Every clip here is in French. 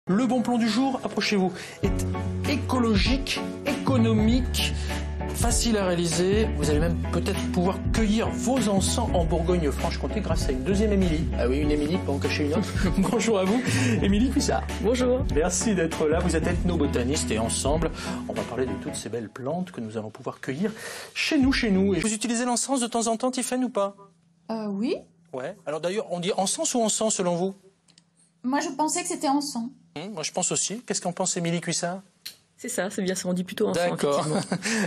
Le bon plan du jour, approchez-vous, est écologique, économique, facile à réaliser. Vous allez même peut-être pouvoir cueillir vos encens en Bourgogne-Franche-Comté grâce à une deuxième Émilie. Ah oui, une Émilie, pas en cacher une autre. Bonjour à vous, Émilie Cuissard. Bonjour. Merci d'être là. Vous êtes ethnobotaniste et ensemble, on va parler de toutes ces belles plantes que nous allons pouvoir cueillir chez nous. Et vous utilisez l'encens de temps en temps, Tiffaine, ou pas? Oui. Ouais. Alors d'ailleurs, on dit encens ou encens selon vous? Moi, je pensais que c'était encens. Moi, je pense aussi. Qu'est-ce qu'en pense Émilie Cuissard? C'est ça, c'est bien, ça on dit plutôt encens. D'accord.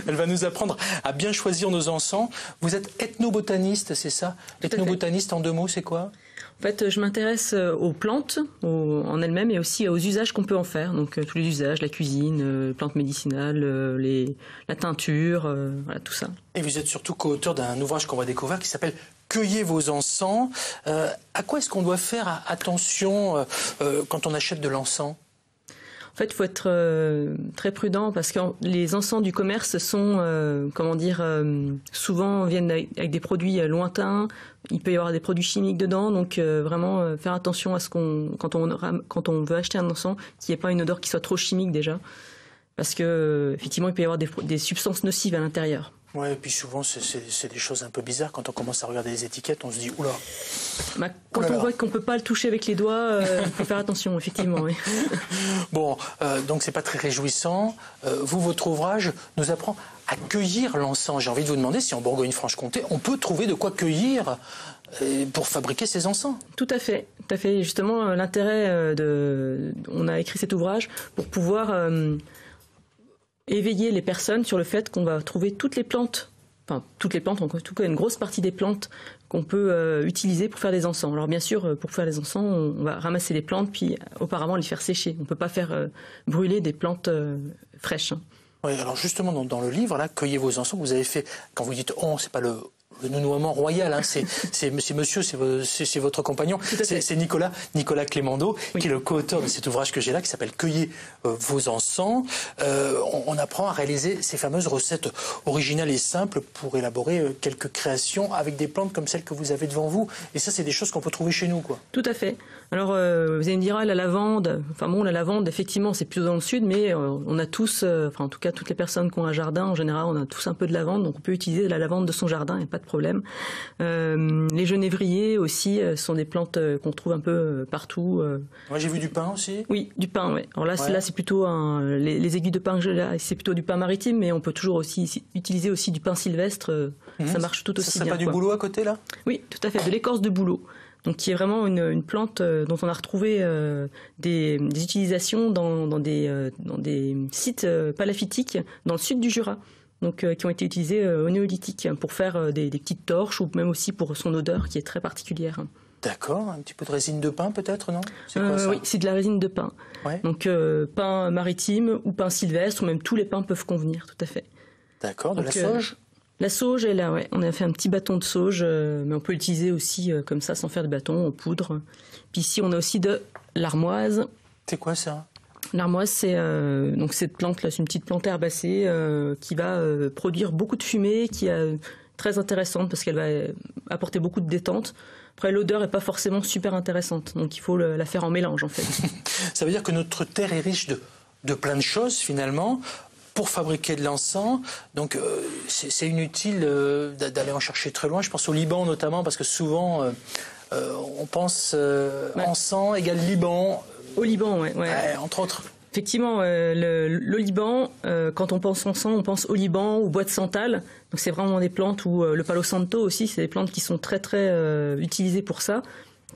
Elle va nous apprendre à bien choisir nos encens. Vous êtes ethnobotaniste, c'est ça? Ethnobotaniste, en deux mots, c'est quoi? En fait, je m'intéresse aux plantes en elles-mêmes et aussi aux usages qu'on peut en faire. Donc tous les usages, la cuisine, plantes médicinales, la teinture, voilà, tout ça. Et vous êtes surtout co-auteur d'un ouvrage qu'on va découvrir qui s'appelle Cueillez vos encens. À quoi est-ce qu'on doit faire attention quand on achète de l'encens? En fait, il faut être très prudent parce que les encens du commerce sont, souvent viennent avec des produits lointains. Il peut y avoir des produits chimiques dedans, donc vraiment faire attention à quand on veut acheter un encens, qu'il n'y ait pas une odeur qui soit trop chimique déjà, parce que effectivement, il peut y avoir des substances nocives à l'intérieur. Ouais, et puis souvent c'est des choses un peu bizarres quand on commence à regarder les étiquettes, on se dit oula. Quand on voit qu'on peut pas le toucher avec les doigts, il faut faire attention, effectivement. Oui. Bon, donc c'est pas très réjouissant. Votre ouvrage nous apprend à cueillir l'encens. J'ai envie de vous demander si en Bourgogne-Franche-Comté, on peut trouver de quoi cueillir pour fabriquer ces encens. Tout à fait, tout à fait. Justement, l'intérêt on a écrit cet ouvrage pour pouvoir éveiller les personnes sur le fait qu'on va trouver toutes les plantes, en tout cas une grosse partie des plantes qu'on peut utiliser pour faire des encens. Alors bien sûr, pour faire des encens, on va ramasser les plantes puis auparavant les faire sécher. On ne peut pas faire brûler des plantes fraîches. Oui, alors justement dans le livre, là, Cueillez vos encens, vous avez fait, quand vous dites on, c'est pas le nounoiement royal, hein, c'est monsieur, c'est votre compagnon, c'est Nicolas Clémendo, oui, qui est le co-auteur de cet ouvrage que j'ai là, qui s'appelle Cueillez vos encens. On apprend à réaliser ces fameuses recettes originales et simples pour élaborer quelques créations avec des plantes comme celles que vous avez devant vous. Et ça, c'est des choses qu'on peut trouver chez nous, quoi. Tout à fait. Alors, vous allez me dire, la lavande, la lavande, effectivement, c'est plutôt dans le sud, mais on a tous, en tout cas, toutes les personnes qui ont un jardin, en général, on a tous un peu de lavande, donc on peut utiliser la lavande de son jardin, il n'y a pas de problème. Les genévriers aussi sont des plantes qu'on trouve un peu partout. Moi, j'ai vu du pin aussi. Oui, du pin, oui. Alors là, c'est plutôt les aiguilles de pin que j'ai là, c'est plutôt du pin maritime, mais on peut toujours aussi utiliser aussi du pin sylvestre. Ça marche tout aussi bien. Ça serait pas du bouleau à côté, là? Oui, tout à fait, de l'écorce de bouleau. Donc, qui est vraiment une plante dont on a retrouvé des utilisations dans des sites palafitiques dans le sud du Jura. Donc, qui ont été utilisés au néolithique pour faire des petites torches ou même aussi pour son odeur qui est très particulière. D'accord, un petit peu de résine de pin peut-être, non? C'est quoi ça? Oui, c'est de la résine de pin. Ouais. Donc pin maritime ou pin sylvestre, ou même tous les pins peuvent convenir, tout à fait. D'accord, de la sauge? La sauge, elle a, on a fait un petit bâton de sauge, mais on peut l'utiliser aussi comme ça sans faire de bâton, en poudre. Puis ici, on a aussi de l'armoise. C'est quoi ça? L'armoise, c'est donc cette plante-là, c'est une petite plante herbacée qui va produire beaucoup de fumée, qui est très intéressante parce qu'elle va apporter beaucoup de détente. Après, l'odeur n'est pas forcément super intéressante, donc il faut la faire en mélange en fait. Ça veut dire que notre terre est riche de plein de choses finalement pour fabriquer de l'encens. Donc c'est inutile d'aller en chercher très loin. Je pense au Liban notamment parce que souvent on pense encens égale Liban. Au Liban, oui. Entre autres. Effectivement, le Liban, quand on pense encens, on pense au Liban, au bois de santal. Donc c'est vraiment des plantes, ou le palo santo aussi, c'est des plantes qui sont très très utilisées pour ça,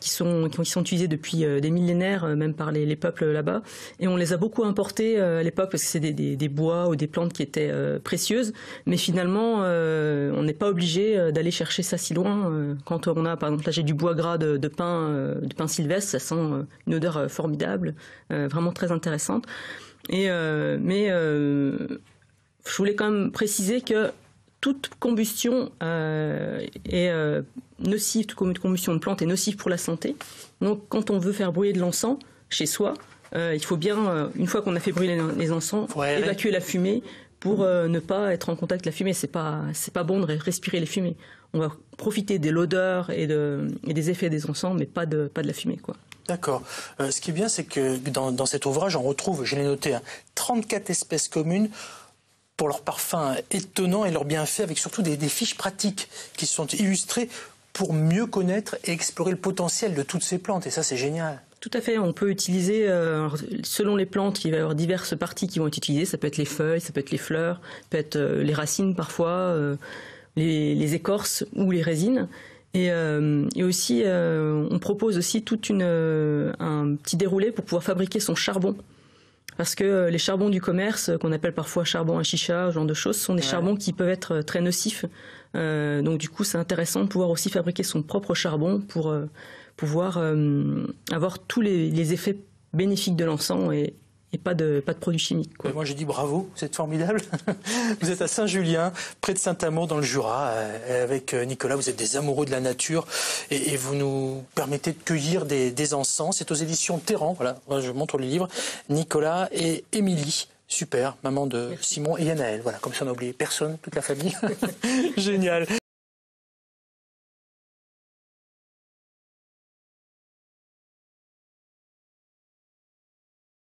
qui sont utilisées depuis des millénaires, même par les peuples là-bas. Et on les a beaucoup importées à l'époque parce que c'est des bois ou des plantes qui étaient précieuses. Mais finalement, on n'est pas obligé d'aller chercher ça si loin. Quand on a, par exemple, là j'ai du bois gras de pin sylvestre, ça sent une odeur formidable, vraiment très intéressante. Mais je voulais quand même préciser que toute combustion est nocive, toute combustion de plantes est nocive pour la santé. Donc, quand on veut faire brûler de l'encens chez soi, il faut bien, une fois qu'on a fait brûler les encens, évacuer la fumée pour ne pas être en contact avec la fumée. C'est pas bon de respirer les fumées. On va profiter de l'odeur et des effets des encens, mais pas de la fumée, quoi. D'accord. Ce qui est bien, c'est que dans cet ouvrage, on retrouve, je l'ai noté, 34 espèces communes pour leur parfum étonnant et leurs bienfaits, avec surtout des fiches pratiques qui sont illustrées pour mieux connaître et explorer le potentiel de toutes ces plantes. Et ça, c'est génial. Tout à fait, on peut utiliser, selon les plantes, il va y avoir diverses parties qui vont être utilisées. Ça peut être les feuilles, ça peut être les fleurs, ça peut être les racines parfois, les écorces ou les résines. Et aussi, on propose aussi un petit déroulé pour pouvoir fabriquer son charbon. Parce que les charbons du commerce, qu'on appelle parfois charbon à chicha, ce genre de choses, sont des charbons qui peuvent être très nocifs. Donc du coup, c'est intéressant de pouvoir aussi fabriquer son propre charbon pour pouvoir avoir tous les effets bénéfiques de l'encens et pas de produits chimiques, quoi. Moi, j'ai dit bravo, vous êtes formidable. Vous êtes à Saint-Julien, près de Saint-Amour, dans le Jura, avec Nicolas. Vous êtes des amoureux de la nature et vous nous permettez de cueillir des encens. C'est aux éditions Terran. Voilà, je montre le livre. Nicolas et Émilie. Super, maman de Simon et Yanaël. Voilà, comme ça on n'a oublié personne, toute la famille. Génial.